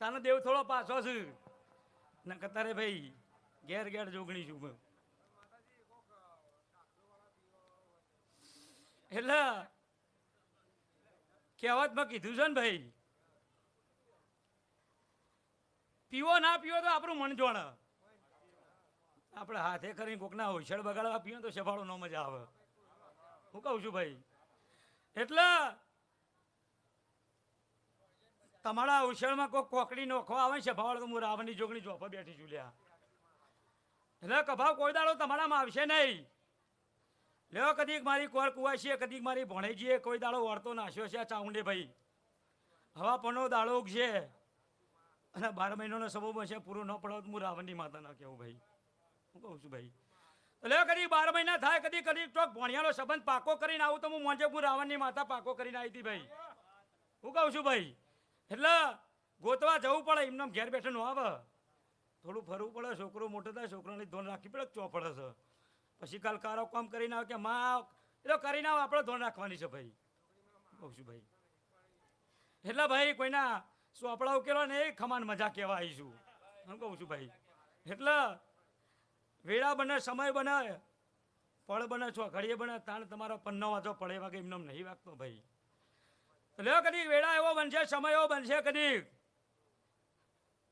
તાનો દેવ થોડો પાછો છે ને કતારે ભાઈ ઘેર ઘેર જોગણી છું એટલે કહેવતમાં કીધું છે ને ભાઈ, પીવો ના પીવો તો આપણું મન જોણે. આપણે હાથે કરીને કોકના હોશિયાર બગાડવા પીવો તો સભાળો ન મજા આવે. હું કહું છું ભાઈ, એટલે તમારા હોશિયારમાં કોઈ કોકડી નોખો આવે છે સભાવાળો તો હું રાવણની જોગણી ચોપા બેઠી છું લ્યા. એટલે કભાવ કોઈ દાડો તમારામાં આવશે નહીં. લેવો કદીક મારી કોર કુવાશીએ, કદીક મારી ભણેજીએ કોઈ દાડો વળતો નાશ્યો છે ચાઉંડે ભાઈ. હવા પણનો દાડો છે અને 12 મહિનાનો સમૂહ છે, પૂરો ન પડાવ તો હું રાવણની માતા ના કહેવું ભાઈ. હું કહું છું ભાઈ, એટલે કદી 12 મહિના થાય, કદી કદી તો ભણિયાનો સંબંધ પાકો કરીને આવું તો હું મોંજે હું રાવણની માતા પાકો કરીને આવી હતી ભાઈ. હું કહું છું ભાઈ, એટલે ગોતવા જવું પડે, એમને ઘેર બેઠે ન આવે, થોડું ફરવું પડે. છોકરો મોટો થાય, છોકરાની ધોન રાખવી પડે, ચો પડે છે. પછી કાલ કારો કામ કરીને આવે કે માં એટલે કરીને આવે, આપણે ધોન રાખવાની છે ભાઈ. કહું છું ભાઈ, એટલે ભાઈ કોઈના સોપડા ઉકેલો ને એ ખમાન મજા કહેવા આવીશું. હું કહું છું ભાઈ, એટલે વેળા બને, સમય બને, પળ બને, છો ઘડીએ બને, તાણ તમારો 15 વાજો પડે વાગે એમને નહીં વાગતો ભાઈ. એટલે કદી વેળા એવો બનશે, સમય એવો બનશે, કદી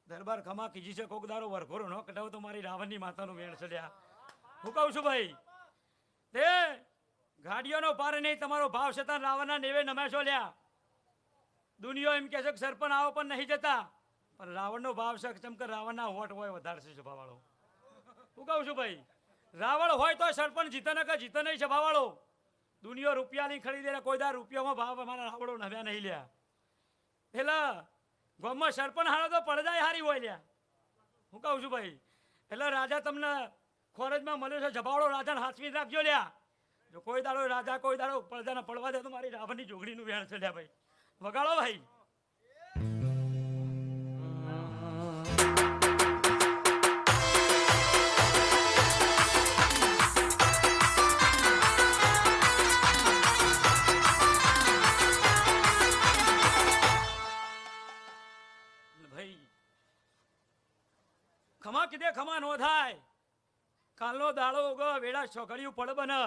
દરબાર ખમા કીજી છે કોક દારો વરઘોરો ન કટાવો તો મારી રાવણની માતાનું વેણ ચડ્યા. હું કહું છું ભાઈ, તે ગાડીઓનો પાર નહીં, તમારો ભાવ છતાં રાવણના નેવે નમેશો લ્યા. દુનિયા એમ કહે છે કે સરપંચ આવો પણ નહીં જતા, પણ રાવણનો ભાવ છે કેમ કે રાવણના હોટ હોય વધારે છે સભાવાળો. હું કહું છું ભાઈ, રાવણ હોય તો સરપંચ જીતે ને કે જીતે નહીં સભાવાળો. દુનિયા રૂપિયાની ખરીદે કોઈ દાર રૂપિયામાં ભાવ અમારા રાવણો નવ્યા નહીં લ્યા. એટલે ગામમાં સરપંચ હારો તો પડદાય હારી હોય લ્યા. હું કહું છું ભાઈ, એટલે રાજા તમને ખોરજમાં મળ્યો છે, જભાવડો રાજાને હાથવી રાખજો લ્યા. જો કોઈ દાડો રાજા કોઈ દાડો પડદાને પડવા દે તો મારી રાવણની જોગણીનું વેણ છે લ્યા ભાઈ. વગાડો ભાઈ. ભાઈ ખમા કીધે ખમા નો થાય. કાલનો દાડો ઉગો, વેળા છોકરીયું પડ બને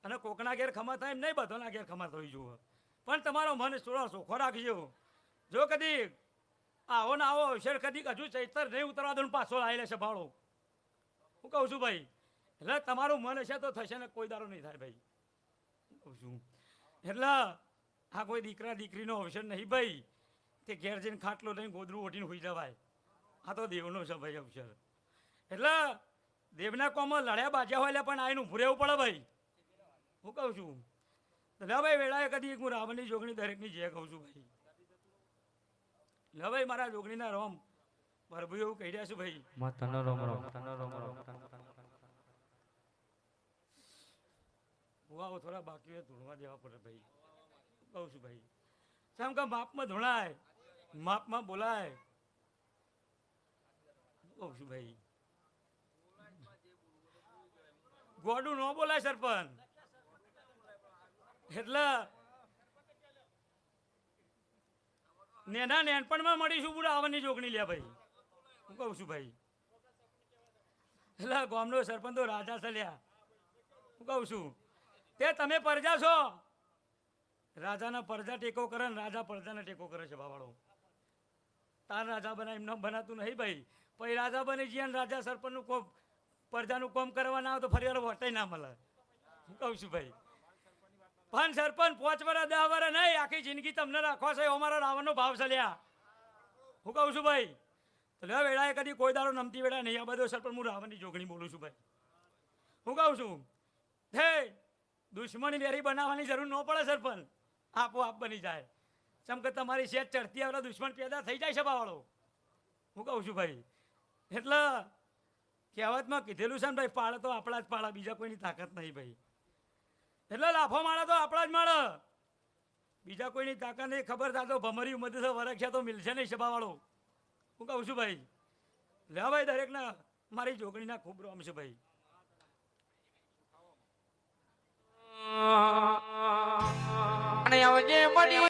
અને કોકના ઘેર ખમા થાય એમ નહીં, બધાના ઘેર ખમા થઈ જુઓ. પણ તમારો મન થોડો ચોખ્ખો રાખજો. જો કદી આવો ને આવો અવસર કદી હજુ ચૈતર નહીં ઉતરવા દઉં પાછો લાવી લેશે ભાડો. હું કહું છું ભાઈ, એટલે તમારું મન હશે તો થશે ને કોઈ દાડો નહીં થાય ભાઈ. કહું છું એટલે આ કોઈ દીકરા દીકરીનો અવસર નહીં ભાઈ, તે ઘેર જઈને ખાટલો લઈને ગોદરું ઓઢીને હોઈ જવાય. આ તો દેવનો છે ભાઈ અવસર. એટલે દેવના કોમમાં લડ્યા બાજ્યા હોય એટલે પણ આનું ઊભું રહેવું પડે ભાઈ. હું કહું છું લે ભાઈ, વેળાએ કદી હું રાવણની જોગણી દરેકની જે કહું છું ભાઈ. લે ભાઈ, મારા જોગણીના રોમ પ્રભુ એવું કહી રહ્યા છું ભાઈ. હું આવો થોડા બાકી હોય ધૂણવા દેવા પડે ભાઈ. કહું છું ભાઈ, કેમ કે માપમાં ધૂણાય, માપમાં બોલાય. કહું છું ભાઈ, ગોડું ન બોલાય સરપંચ. એટલે નેના નેનપણમાં મળીશું પૂરા આવવાની જોગણી લે ભાઈ. હું કહું છું ભાઈ, એટલે ગામનો સરપંચ તો રાજા છે લ્યા. હું કહું છું તે તમે પરજા છો, રાજાના પરજા ટેકો કરે ને રાજા પરજાને ટેકો કરે છે ભાવાળો. તાર રાજા બના એમને બનાતું નહીં ભાઈ. પછી રાજા બની જઈએ ને રાજા સરપંચનું કોમ પરજાનું કોમ કરવા ના આવે તો ફરી વાર વટાઈ ના મળે. હું કહું છું ભાઈ, પણ સરપંચ 5 વર્ષ 10 વર્ષ નહીં, આખી જિંદગી તમને રાખો છે અમારા રાવણનો ભાવ છે લ્યા. હું કહું છું ભાઈ, તો લે વેળાએ કદી કોઈ દાડો નમતી વેળા નહીં. આ બધો સરપંચ હું રાવણની જોગણી બોલું છું ભાઈ. હું કહું છું હે દુશ્મની વેરી બનાવવાની જરૂર ન પડે સરપંચ, આપોઆપ બની જાય. જેમ કે તમારી સેજ ચડતી આવે દુશ્મન પેદા થઈ જાય છે બાવાળો. હું કહું છું ભાઈ, એટલે કહેવતમાં કીધેલું છે ને ભાઈ, પાળે તો આપણા જ પાળા, બીજા કોઈની તાકાત નહીં ભાઈ. એટલે લાફો માળે તો આપણા જ માળે, બીજા કોઈની તાકાત નહીં. ખબર થાય તો ભમરી મધુ વરખ્યા તો મિલશે નહીં સભાવાળો. હું કહું છું ભાઈ, લે ભાઈ દરેકના મારી જોગણીના ખૂબ રોમ છે ભાઈ. અને આવજે મળી